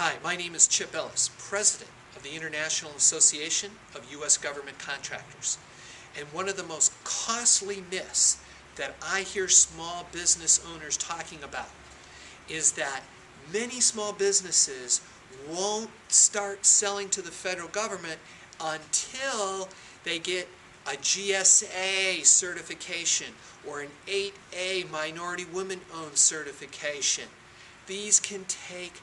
Hi, my name is Chip Ellis, President of the International Association of U.S. Government Contractors. And one of the most costly myths that I hear small business owners talking about is that many small businesses won't start selling to the federal government until they get a GSA certification or an 8A minority women-owned certification. These can take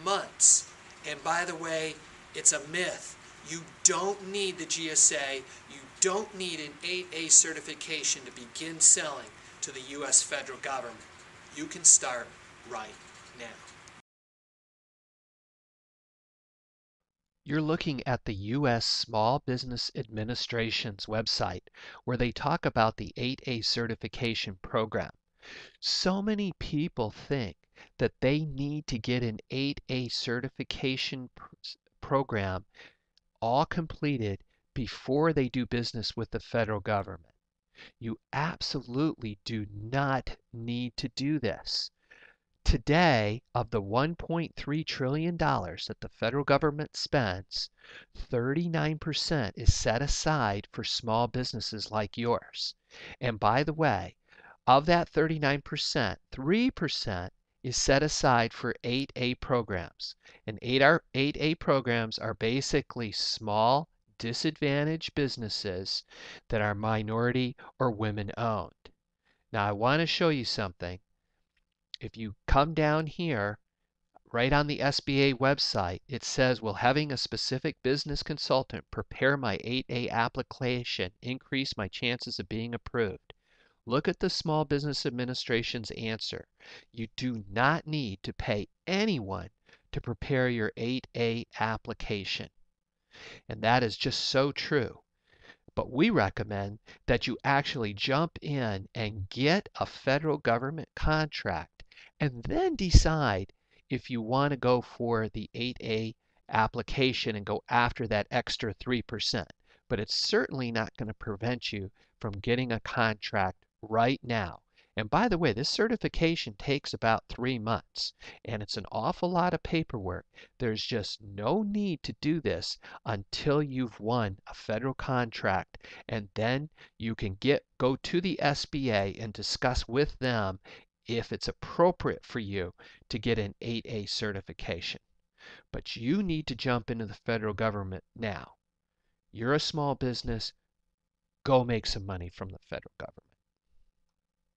months. And by the way, it's a myth. You don't need the GSA. You don't need an 8A certification to begin selling to the U.S. federal government. You can start right now. You're looking at the U.S. Small Business Administration's website where they talk about the 8A certification program. So many people think that they need to get an 8A certification program all completed before they do business with the federal government. You absolutely do not need to do this. Today, of the $1.3 trillion that the federal government spends, 39% is set aside for small businesses like yours. And by the way, of that 39%, 3% is set aside for 8A programs. And 8A programs are basically small, disadvantaged businesses that are minority or women owned. Now, I want to show you something. If you come down here, right on the SBA website, it says, will having a specific business consultant prepare my 8A application increase my chances of being approved? Look at the Small Business Administration's answer. You do not need to pay anyone to prepare your 8A application. And that is just so true. But we recommend that you actually jump in and get a federal government contract and then decide if you want to go for the 8A application and go after that extra 3%. But it's certainly not going to prevent you from getting a contract right now. And by the way, this certification takes about 3 months, and it's an awful lot of paperwork. There's just no need to do this until you've won a federal contract, and then you can go to the SBA and discuss with them if it's appropriate for you to get an 8A certification. But you need to jump into the federal government now. You're a small business. Go make some money from the federal government.